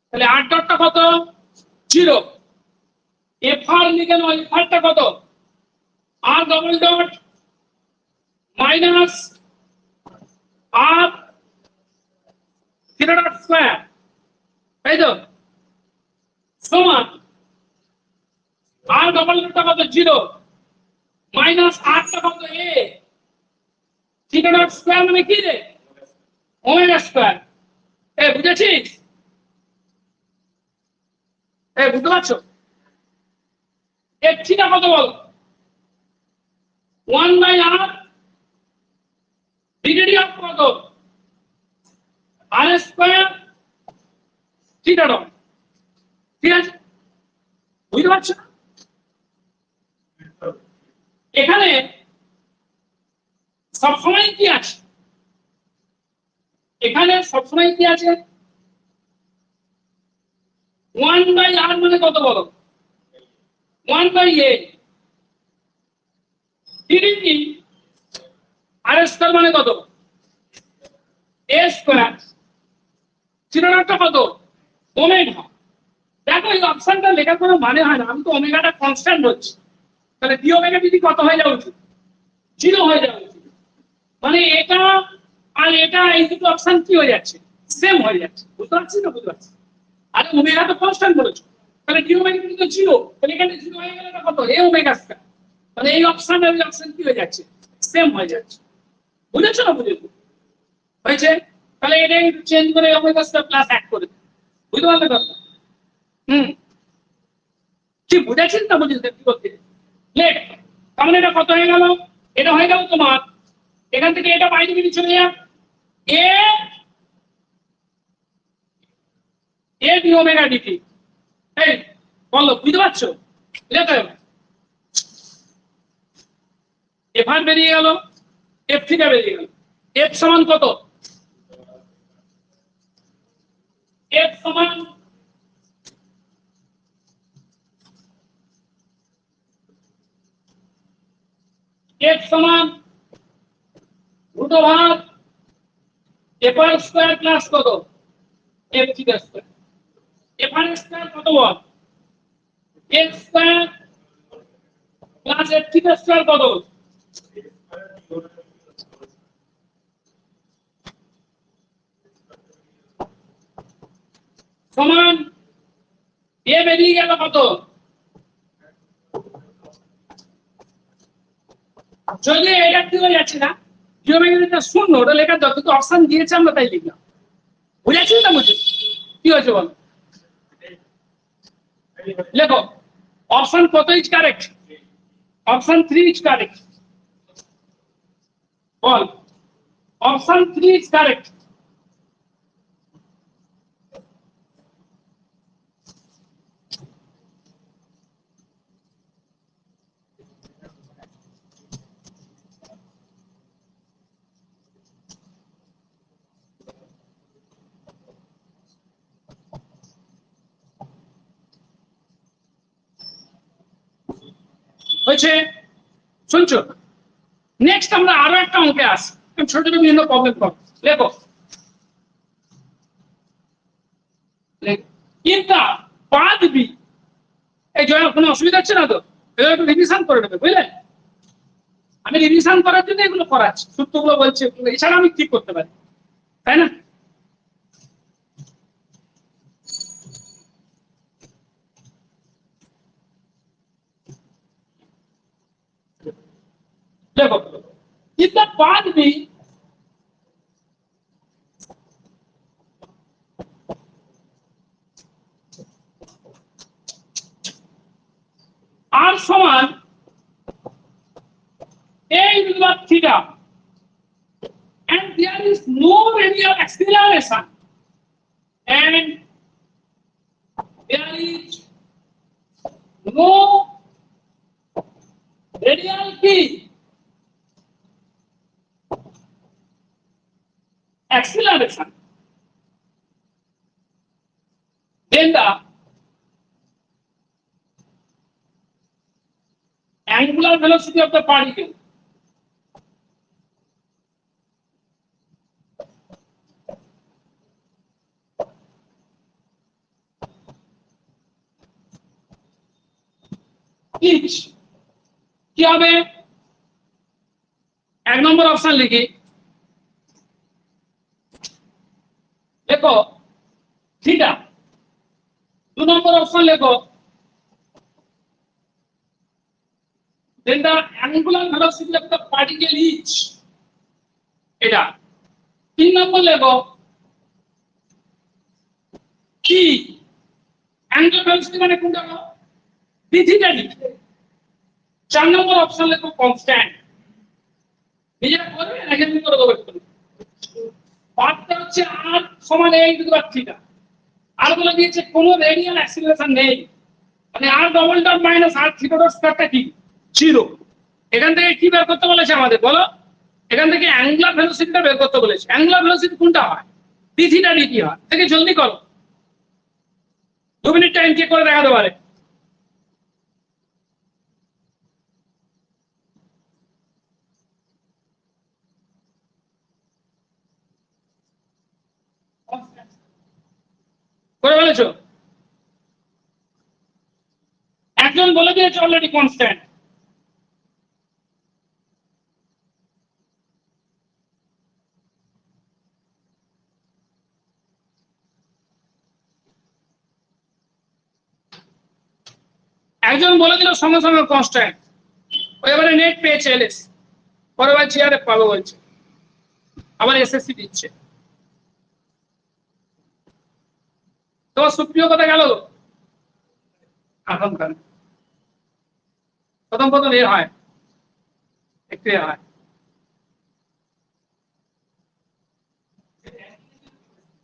[SPEAKER 1] তাহলে আর ডটটা কত? 0। এফ আর লিখে নাও, এফ আরটা কত? আর double dot minus r theta dot square, তাই তো? সমান আর ডবল ডটটা কত? 0 মাইনাস আরটা কত? এ, থিটা ডট স্কয়ার মানে কি রে? Omega square. এ বুঝেছিস? এ বুঝতে পারছো? এর থিটা কত বল? 1/r ডিগ্রি অফ কত? R square theta dot. ঠিক আছে, বুঝতে পারছো? এখানে সবসময় কি আছে? এখানে সবসময় কি আছে? 1/r মানে কত বলো? 1/a ডিগ্রি আর স্কয়ার মানে কত? a square. থিটা ডটটা কত? ওমেগা। দেখো, এই অপশনটা লেখার কোনো মানে হয় না, আমি তো ওমেগাটা কনস্ট্যান্ট হচ্ছে, তাহলে ডি ওমেগা যদি কত হয়ে যাওয়া উচিত? 0 হয়ে যাওয়া উচিত। মানে এটা আর এটা, এই দুটো অপশন কি হয়ে যাচ্ছে? সেম হয়ে যাচ্ছে। বুঝতে পারছিস না? বুঝতে পারছিস? আরে ওমেগা তো কনস্ট্যান্ট বলেছো, তাহলে ডি ওমেগা কিন্তু 0, তাহলে এখানে 0 হয়ে গেলে কত? এ ওমেগা স্কয়ার। মানে এই অপশন আর এই অপশন কি হয়ে যাচ্ছে? সেম হয়ে যাচ্ছে। বুঝেছো না? বুঝেছো? হয়েছে? তাহলে এটা চেঞ্জ করে ওমেগা স্কয়ার প্লাস 1 করে দিই। বুঝতে পারলে কথা? কি বুঝেছিস না? বুঝিস কি করতে? লেট। তার মানে এটা কত হয়ে গেল? এটা হয়ে গেল তোমার, এখান থেকে এটা বাইরে বেরিয়ে চলে যাক, এ এ ডি ওমেগা ডিটি। এই বলো, বুঝতে পারছো? লেখো এবার। এফ আর বেরিয়ে গেল, এফ থিটা বেরিয়ে গেল। এফ সমান কত? এফ সমান এফ সমান root over F r square plus কত? F theta square. F r square কত বল? X square plus F theta square কত? সমান এ বেরিয়ে গেল কত? যদি এটা কি হয়ে যাচ্ছে না, জিওমেট্রিটা শূন্য, ওটা লেখার যত অপশন দিয়েছে আমরা তাই লিখলাম। বুঝেছিস না? বুঝিস কি হয়েছে বল? লেখো, অপশন কত is correct? Option 3 is correct. Ball, option 3 is correct. হয়েছে? শুনছো? নেক্সট আমরা আরো একটা অঙ্কে আসি, ছোট ছোট বিভিন্ন প্রবলেম করব। লেখো, in the পাথ বি, এই জয় কোনো অসুবিধা হচ্ছে না তো? এগুলো একটু রিভিশন করে নেবে, বুঝলে? আমি রিভিশন করার জন্য এগুলো করাচ্ছি, সূত্রগুলো বলছি, এছাড়া আমি ঠিক করতে পারি, তাই না? দেখো, if the path be r সমান a into theta and there is no radial acceleration and there is no radial acceleration, then the angular velocity of the particle is কি হবে? এক নম্বর অপশন লিখি, দেখো থিটা। 2 নম্বর অপশন লেখো then the angular velocity of the particle is এটা। 3 নম্বর লেখো কি angular velocity মানে কোনটা? d theta d। 4 নম্বর অপশন লেখো কনস্ট্যান্ট। নিজেরা করবে নাকি আমি করে দেবো? পাথটা হচ্ছে r সমান a into theta, আর বলে দিয়েছে কোনো রেডিয়াল অ্যাক্সিলারেশন নেই, মানে r double dot minus r theta dot স্কয়ারটা কি? 0। এখান থেকে কি বের করতে বলেছে আমাদের, বলো? এখান থেকে অ্যাঙ্গুলার ভেলোসিটিটা বের করতে বলেছে। অ্যাঙ্গুলার ভেলোসিটি কোনটা হয়? d থিটা dt হয়। থেকে জলদি করো, 2 মিনিট টাইম চেক করে দেখাতে পারে। করে বলেছো? একজন বলে দিয়েছে অলরেডি কনস্ট্যান্ট। একজন বলে দিল সঙ্গে সঙ্গে কনস্ট্যান্ট, ওই এবারে নেট পেয়েছে এলএস, পরে বার চেয়ারে পাবো বলছে, আবার এসএসসি দিচ্ছে। তোমার সুপ্রিয় কথা গেল এখন কারণ প্রথম প্রথম এ হয়, একটু এ হয়।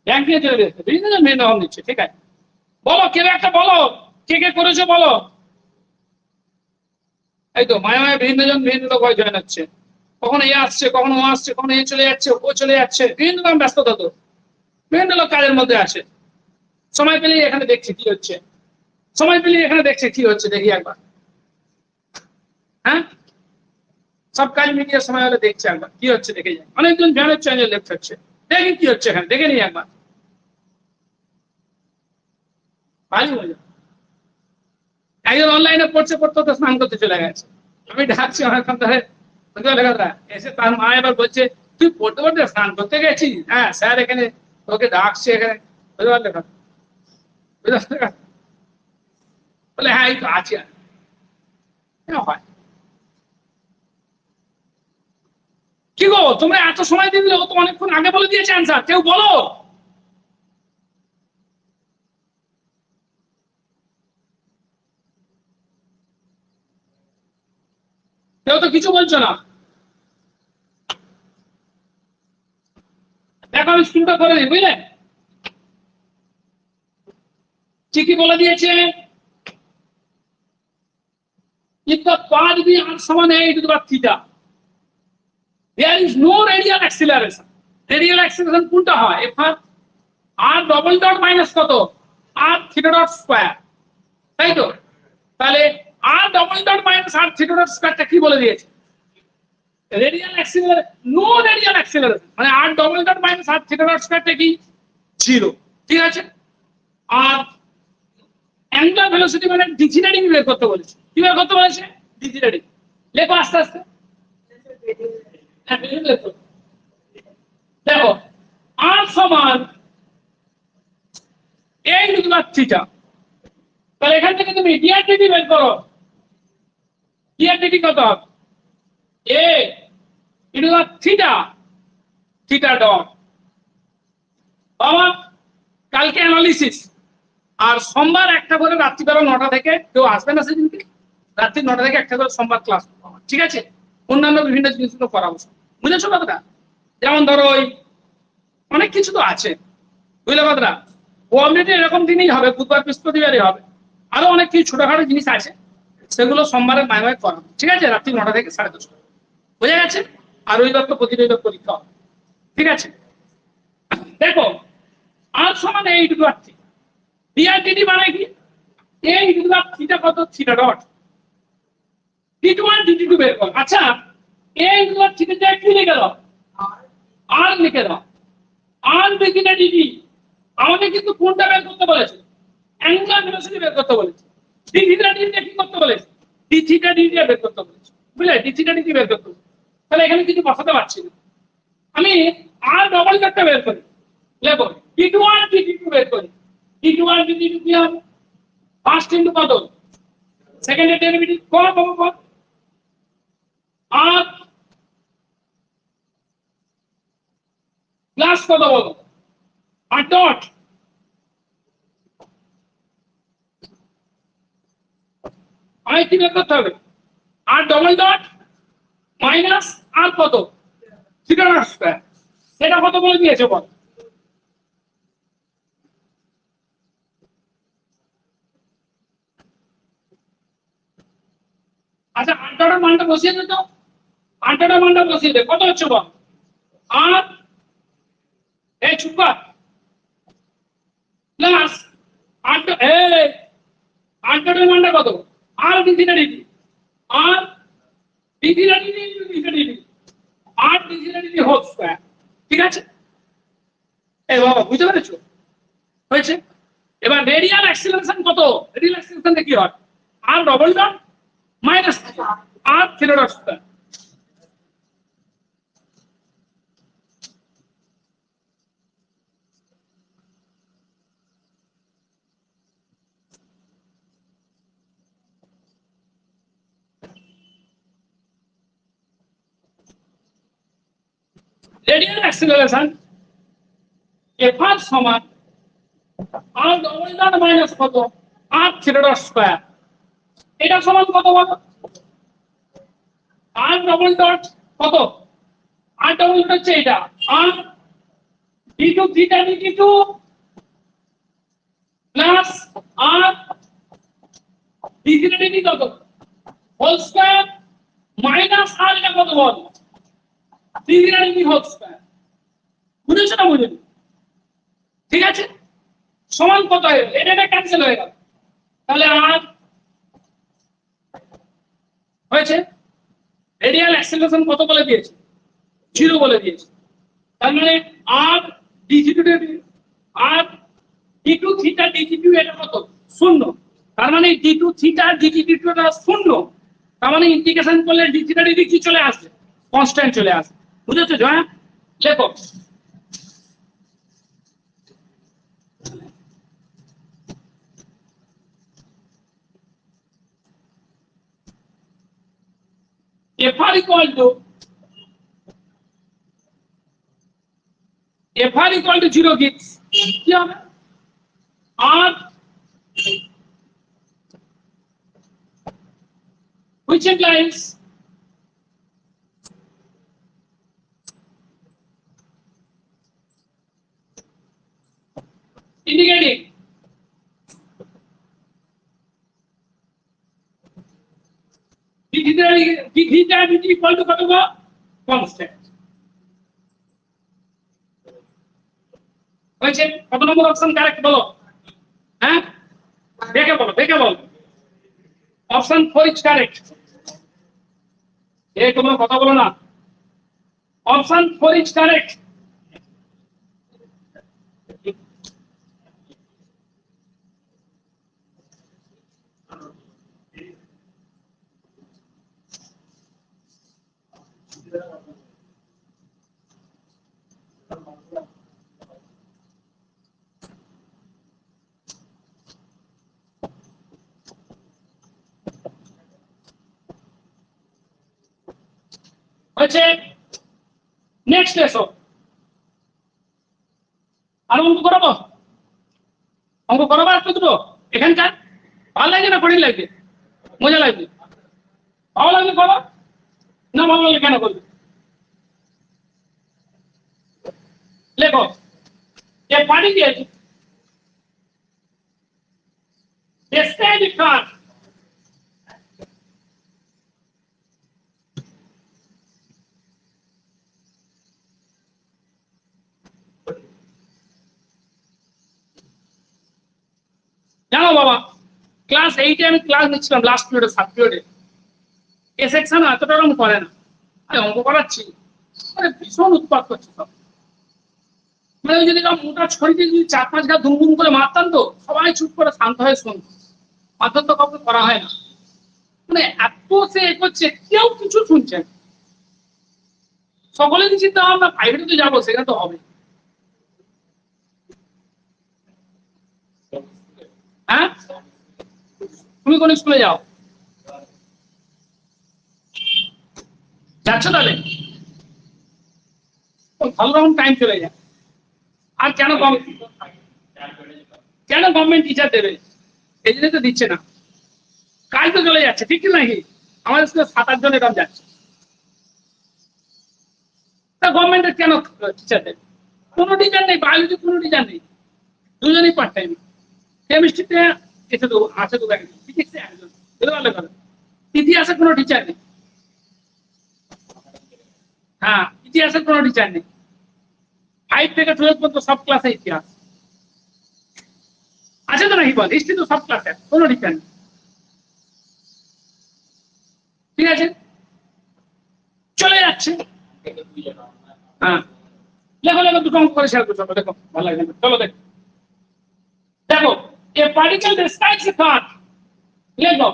[SPEAKER 1] ব্যাংক নিয়ে চলে গেছে, বিভিন্ন জন মেন রকম দিচ্ছে। ঠিক আছে, বলো কেউ একটা বলো, কে কে করেছো বলো। এই তো মায়া মায়া বিভিন্ন জন বিভিন্ন লোক জয়েন হচ্ছে, কখনো এ আসছে, কখনো ও আসছে, কখনো এ চলে যাচ্ছে, ও চলে যাচ্ছে, বিভিন্ন রকম ব্যস্ততা তো, বিভিন্ন লোক কাজের মধ্যে আছে। সময় পেলেই এখানে দেখছি কি হচ্ছে, সময় পেলেই এখানে দেখছি কি হচ্ছে, দেখি একবার। হ্যাঁ, সব কাজ মিটিয়ে সময় হলে দেখছে একবার কি হচ্ছে, দেখে যায়। অনেকজন জয়েন হচ্ছে, অনেকজন লেফট হচ্ছে, দেখি কি হচ্ছে এখানে, দেখে নিই একবার। ভালো মজা। একজন অনলাইনে পড়ছে, পড়তে তো স্নান করতে চলে গেছে, আমি ডাকছি অনেকক্ষণ ধরে, এসে তার মা এবার বলছে তুই পড়তে পড়তে স্নান করতে গেছিস? হ্যাঁ স্যার এখানে তোকে ডাকছে এখানে, বুঝতে পারলে? বলে হ্যাঁ এই তো আছি। হয় কি গো তোমরা এত সময় দিলে, ও তো অনেকক্ষণ আগে বলে দিয়েছে অ্যান্সার, কেউ বলো। কেউ তো কিছু বলছো না। দেখো আমি স্ক্রিনটা করে দিই, বুঝলে? ঠিকই বলে দিয়েছে, if the path be r সমান a into the theta, there is no radial acceleration. Radial acceleration কোনটা হয়? f r double dot minus কত? r থিটা ডট স্কয়ার, তাই তো? তাহলে r double dot minus r theta dot স্কয়ারটা কি বলে দিয়েছে? Radial acceleration, no radial acceleration, মানে r double dot minus r theta dot স্কয়ারটা কি? 0। ঠিক আছে, আর অ্যাঙ্গুলার ভেলোসিটি মানে ডিজিটারিং বের করতে বলেছে। কি বের করতে বলেছে? ডিজিটারিং। লেখো আস্তে আস্তে। দেখো আর সমান a ইনটু থিটা। তাহলে এখান থেকে তুমি ডিআরডিটি বের করো। ডিআরডিটি কত হবে? a into theta, theta dot. বাবা কালকে অ্যানালিসিস, আর সোমবার একটা করে রাত্রিবেলা 9টা থেকে, কেউ আসবে না সেদিনকে, রাত্রি 9টা থেকে একটা করে সোমবার ক্লাস, ঠিক আছে? অন্যান্য বিভিন্ন জিনিসগুলো করাবো, বুঝেছো কথাটা? যেমন ধরো ওই অনেক কিছু তো আছে, বুঝলে কথাটা? কোঅর্ডিনেটর এরকম দিনই হবে, বুধবার বৃহস্পতিবারই হবে। আরো অনেক কিছু ছোটখাটো জিনিস আছে, সেগুলো সোমবারের মায় করাবো, ঠিক আছে? রাত্রি 9টা থেকে 10:30, বোঝা গেছে? আর রবিবার তো প্রতিরোধক পরীক্ষা হবে, ঠিক আছে? দেখো আর সমান এই দুটো আছে, ডিআরডিটি মানে কি? এই দুটো থিটা কত? Theta dot. d1 d2 বের কর। আচ্ছা এই দুটো থিটা যায় কি লিখে দাও? আর লিখে দাও। আর থিটা ডিডি আমাকে কিন্তু কোনটা বের করতে বলেছে? অ্যাঙ্গুলার ভেলোসিটি বের করতে বলেছে। ডি থিটা ডিডি কি করতে বলেছে? ডি থিটা ডিডি বের করতে বলেছে, বুঝলে? ডি থিটা ডিডি বের করতে বলেছে। তাহলে এখানে কিছু বসাতে পারছি না আমি। আর ডবল ডটটা বের করি, লেখো d1 d2 বের করি। d1 d2 কি হবে? ফার্স্ট ইনটু কত? সেকেন্ডের ডেরিভেটিভ কর বাবা কর। আর প্লাস কত বলো? আর ডট আমি কি বের করতে হবে? আর ডবল ডট মাইনাস আর কত? Theta dot square. সেটা কত বলে দিয়েছে বল? আচ্ছা আর ডটের মানটা বসিয়ে দে তো। আর ডটের মানটা বসিয়ে দে, কত হচ্ছে বল? আর এই চুপা প্লাস আর এই আর ডটের মানটা কত? R d theta dt. R d theta dt into d theta dt. R d theta dt whole square, ঠিক আছে? এই বাবা বুঝতে পেরেছো? হয়েছে? এবার রেডিয়াল অ্যাক্সিলারেশন কত? রেডিয়াল অ্যাক্সিলারেশনটা কি হয়? R double dot minus r theta dot square. Radial acceleration F r সমান আর ডবল ডট মাইনাস কত? R theta dot square. এটা সমান কত বলো? আর ডবল ডট কত? আর ডবল ডট হচ্ছে এটা, আর d2 থিটা d2 প্লাস আর d থিটা d কত? হোল স্কয়ার মাইনাস আর এটা কত বল? d theta d whole square. বুঝেছো না বুঝেছো? ঠিক আছে? সমান কত হয়ে গেল? এটা ক্যান্সেল হয়ে গেল, তাহলে আর হয়েছে। রেডিয়াল অ্যাক্সিলারেশন কত বলে দিয়েছে? 0 বলে দিয়েছে। তার মানে আর d2 আর d2 থিটা d2 এটা কত? 0। তার মানে d2 থিটা d2 টা 0। তার মানে ইন্টিগ্রেশন করলে d থিটা d কি চলে আসবে? কনস্ট্যান্ট চলে আসবে। বুঝেছো? হ্যাঁ লেখো। FR equal to 0 gives কি হবে? R which implies indicating d theta equal to কত? কনস্ট্যান্ট। হয়েছে? কত নম্বর অপশন কারেক্ট বলো? হ্যাঁ দেখে বলো, দেখে বলো। Option 4 is correct. এই তোমরা কথা বলো না। Option 4 is correct. হচ্ছে নেক্সট এসো আর অঙ্ক করাবো আর দুটো এখানকার ভালো লাগছে না কঠিন লাগছে মজা লাগবে ভালো লাগবে করো না ভালো লাগলে কেন করবে লেখো এ পানি দিয়েছি describe the card জানো বাবা ক্লাস 8 এ আমি ক্লাস নিচ্ছিলাম লাস্ট পিরিয়ডে সাব পিরিয়ডে এ সেকশন এতটা রকম করে না আমি অঙ্ক করাচ্ছি মানে ভীষণ উৎপাত করছে সব মানে ওই যদি মোটা ছড়িতে যদি 4-5 ঘা দুম করে মারতাম তো সবাই চুপ করে শান্ত হয়ে শুনত মারধর তো কাউকে করা হয় না মানে এত সে করছে কেউ কিছু শুনছে না সকলে চিন্তা ভাবনা প্রাইভেটে তো যাবো সেখানে তো হবে হ্যাঁ তুমি কোন স্কুলে যাও যাচ্ছ তাহলে ভালো রকম টাইম চলে যায় আর কেন গভর্নমেন্ট টিচার দেবে এই জন্য তো দিচ্ছে না কাজ তো চলে যাচ্ছে ঠিক নাকি আমাদের স্কুলে 7-8 জন এরকম যাচ্ছে তা গভর্নমেন্টের কেন টিচার দেবে কোনো টিচার নেই বায়োলজি কোনো টিচার নেই দুজনেই পার্ট টাইম কেমিস্ট্রিতে এসে দেবো আছে তো একজন ফিজিক্সে একজন ভালো করে ইতিহাসে কোনো টিচার নেই হ্যাঁ ইতিহাসের কোনো টিচার নেই 5 থেকে 12 পর্যন্ত সব ক্লাসে ইতিহাস আছে তো নাকি বল হিস্ট্রি তো সব ক্লাসে কোনো টিচার নেই ঠিক আছে চলে যাচ্ছে হ্যাঁ লেখো দুটো অঙ্ক করে শেয়ার করছো দেখো ভালো লাগে চলো দেখো a particle describes a thought লেখো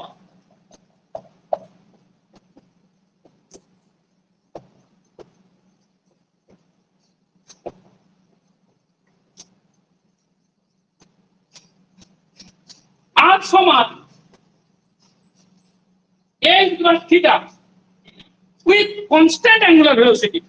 [SPEAKER 1] আর সমান a equal theta with constant angular velocity